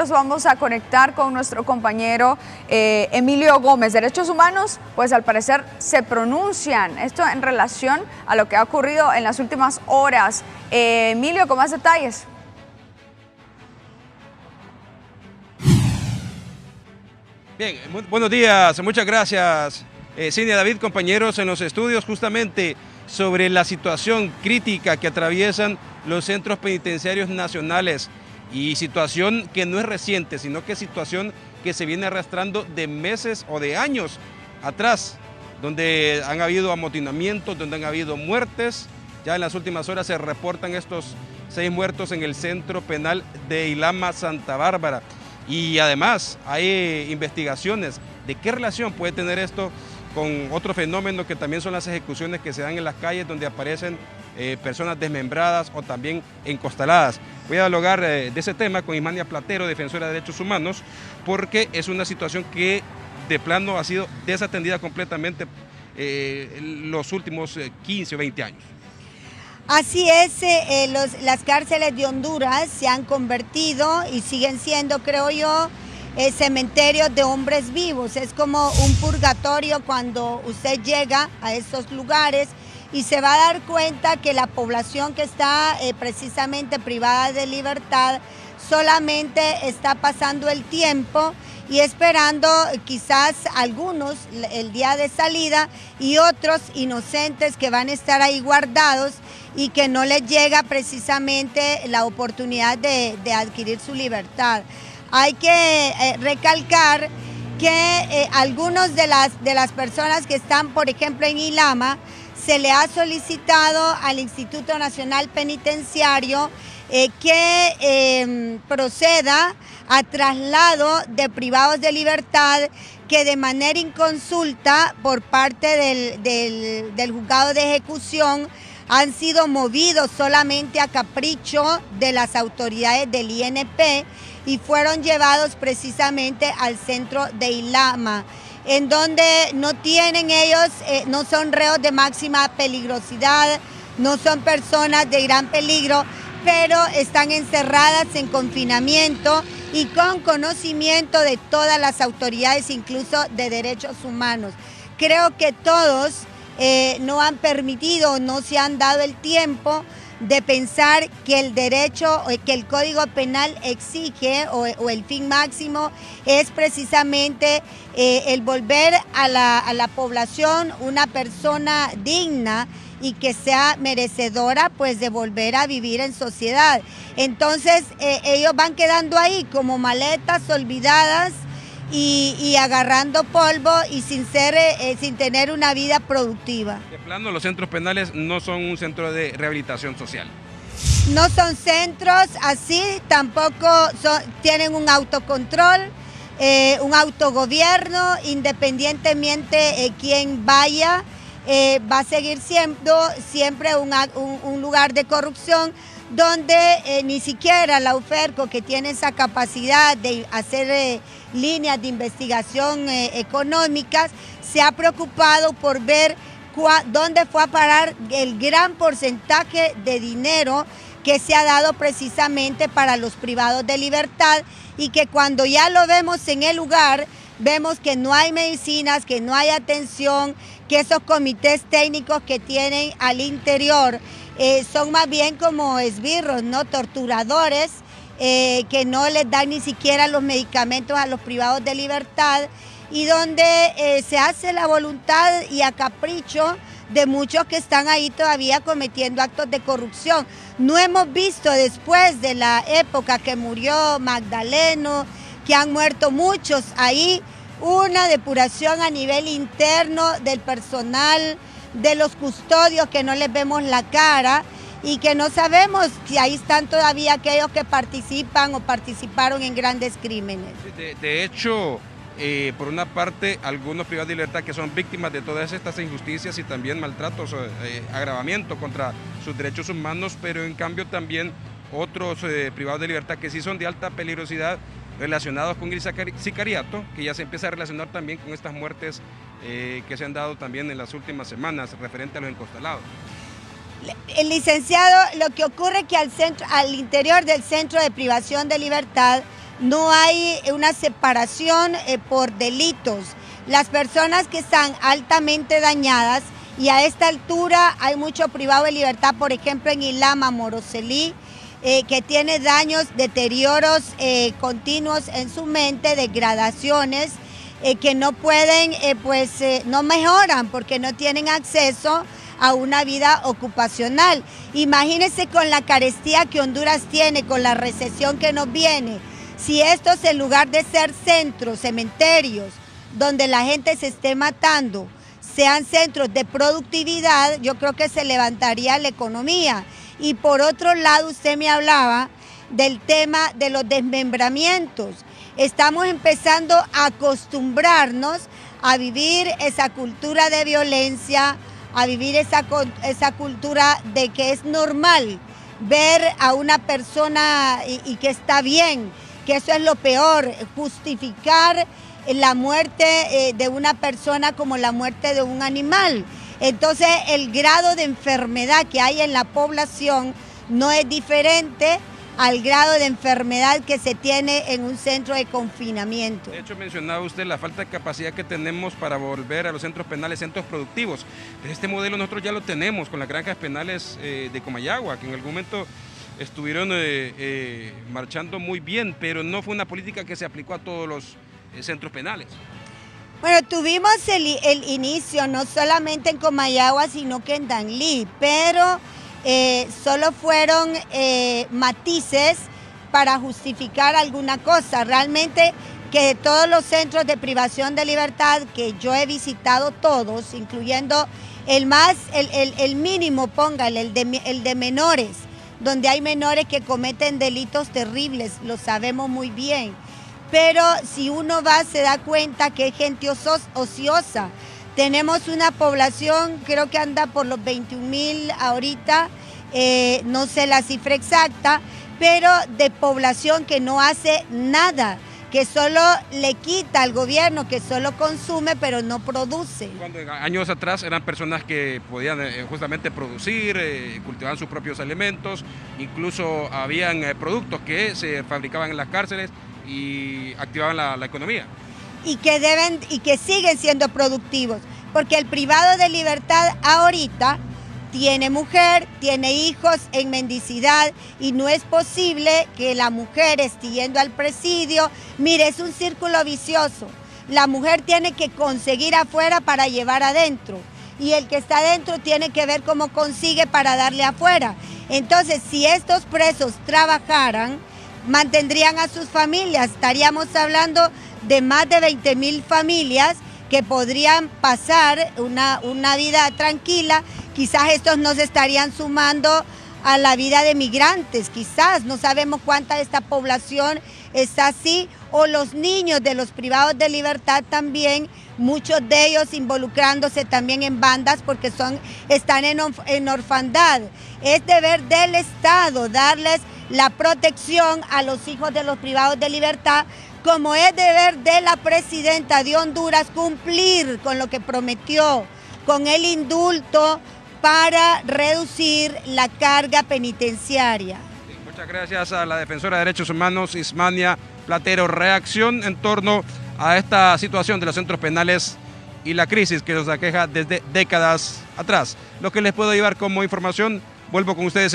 compañeros, vamos a conectar con nuestro compañero Emilio Gómez. Derechos Humanos, pues al parecer se pronuncian. Esto en relación a lo que ha ocurrido en las últimas horas. Emilio, con más detalles. Bien, buenos días, muchas gracias. Cinia, David, compañeros en los estudios, justamente sobre la situación crítica que atraviesan los centros penitenciarios nacionales, y situación que no es reciente, sino que es situación que se viene arrastrando de meses o de años atrás, donde han habido amotinamientos, donde han habido muertes. Ya en las últimas horas se reportan estos 6 muertos en el centro penal de Ilama, Santa Bárbara. Y además hay investigaciones de qué relación puede tener esto con otro fenómeno que también son las ejecuciones que se dan en las calles, donde aparecen personas desmembradas o también encostaladas. Voy a dialogar de ese tema con Ismania Platero, defensora de derechos humanos, porque es una situación que de plano ha sido desatendida completamente los últimos 15 o 20 años. Así es, las cárceles de Honduras se han convertido y siguen siendo, creo yo, cementerios de hombres vivos. Es como un purgatorio cuando usted llega a estos lugares y se va a dar cuenta que la población que está precisamente privada de libertad solamente está pasando el tiempo y esperando quizás algunos el día de salida y otros inocentes que van a estar ahí guardados y que no les llega precisamente la oportunidad de adquirir su libertad. Hay que recalcar que algunos de las personas que están, por ejemplo, en Ilama, se le ha solicitado al Instituto Nacional Penitenciario que proceda a traslado de privados de libertad que de manera inconsulta por parte del juzgado de ejecución han sido movidos solamente a capricho de las autoridades del INP y fueron llevados precisamente al centro de Ilama, en donde no tienen ellos, no son reos de máxima peligrosidad, no son personas de gran peligro, pero están encerradas en confinamiento y con conocimiento de todas las autoridades, incluso de derechos humanos. Creo que todos no han permitido, no se han dado el tiempo de pensar que el derecho, que el Código Penal exige o el fin máximo es precisamente el volver a la población una persona digna y que sea merecedora pues de volver a vivir en sociedad. Entonces ellos van quedando ahí como maletas olvidadas y agarrando polvo y sin tener una vida productiva. De plano, los centros penales no son un centro de rehabilitación social. No son centros así, tampoco tienen un autocontrol, un autogobierno, independientemente quién vaya, va a seguir siendo siempre un lugar de corrupción, donde ni siquiera la UFERCO, que tiene esa capacidad de hacer líneas de investigación económicas, se ha preocupado por ver dónde fue a parar el gran porcentaje de dinero que se ha dado precisamente para los privados de libertad, y que cuando ya lo vemos en el lugar, vemos que no hay medicinas, que no hay atención, que esos comités técnicos que tienen al interior son más bien como esbirros, ¿no? Torturadores, que no les dan ni siquiera los medicamentos a los privados de libertad, y donde se hace la voluntad y a capricho de muchos que están ahí todavía cometiendo actos de corrupción. No hemos visto después de la época que murió Magdaleno, que han muerto muchos ahí, una depuración a nivel interno del personal, de los custodios que no les vemos la cara y que no sabemos si ahí están todavía aquellos que participan o participaron en grandes crímenes. De hecho, por una parte, algunos privados de libertad que son víctimas de todas estas injusticias y también maltratos, agravamiento contra sus derechos humanos, pero en cambio también otros privados de libertad que sí son de alta peligrosidad, relacionados con el sicariato, que ya se empieza a relacionar también con estas muertes que se han dado también en las últimas semanas referente a los encostalados. El licenciado, lo que ocurre es que al interior del centro de privación de libertad no hay una separación por delitos. Las personas que están altamente dañadas, y a esta altura hay mucho privado de libertad, por ejemplo en Ilama, Moroselí, que tiene daños, deterioros continuos en su mente, degradaciones, que no pueden, no mejoran porque no tienen acceso a una vida ocupacional. Imagínense con la carestía que Honduras tiene, con la recesión que nos viene, si estos en lugar de ser centros, cementerios, donde la gente se esté matando, sean centros de productividad, yo creo que se levantaría la economía. Y por otro lado, usted me hablaba del tema de los desmembramientos. Estamos empezando a acostumbrarnos a vivir esa cultura de violencia, a vivir esa cultura de que es normal ver a una persona y que está bien, que eso es lo peor, justificar la muerte de una persona como la muerte de un animal. Entonces el grado de enfermedad que hay en la población no es diferente al grado de enfermedad que se tiene en un centro de confinamiento. De hecho, mencionaba usted la falta de capacidad que tenemos para volver a los centros penales, centros productivos. Pero este modelo nosotros ya lo tenemos con las granjas penales de Comayagua, que en algún momento estuvieron marchando muy bien, pero no fue una política que se aplicó a todos los centros penales. Bueno, tuvimos el inicio no solamente en Comayagua, sino que en Danlí, pero solo fueron matices para justificar alguna cosa. Realmente que de todos los centros de privación de libertad que yo he visitado todos, incluyendo el mínimo, póngale, el de menores, donde hay menores que cometen delitos terribles, lo sabemos muy bien. Pero si uno va, se da cuenta que hay gente ociosa. Tenemos una población, creo que anda por los 21,000 ahorita, no sé la cifra exacta, pero de población que no hace nada, que solo le quita al gobierno, que solo consume pero no produce. Cuando años atrás eran personas que podían justamente producir, cultivaban sus propios alimentos, incluso habían productos que se fabricaban en las cárceles y activaban la economía. Y que siguen siendo productivos, porque el privado de libertad ahorita tiene mujer, tiene hijos en mendicidad y no es posible que la mujer esté yendo al presidio. Mire, es un círculo vicioso. La mujer tiene que conseguir afuera para llevar adentro y el que está adentro tiene que ver cómo consigue para darle afuera. Entonces, si estos presos trabajaran, mantendrían a sus familias. Estaríamos hablando de más de 20,000 familias que podrían pasar una vida tranquila. Quizás estos no se estarían sumando a la vida de migrantes, quizás, no sabemos cuánta de esta población está así, o los niños de los privados de libertad también, muchos de ellos involucrándose también en bandas porque están en orfandad. Es deber del Estado darles la protección a los hijos de los privados de libertad, como es deber de la presidenta de Honduras cumplir con lo que prometió, con el indulto para reducir la carga penitenciaria. Muchas gracias a la defensora de derechos humanos, Ismania Platero. Reacción en torno a esta situación de los centros penales y la crisis que los aqueja desde décadas atrás. Lo que les puedo llevar como información, vuelvo con ustedes.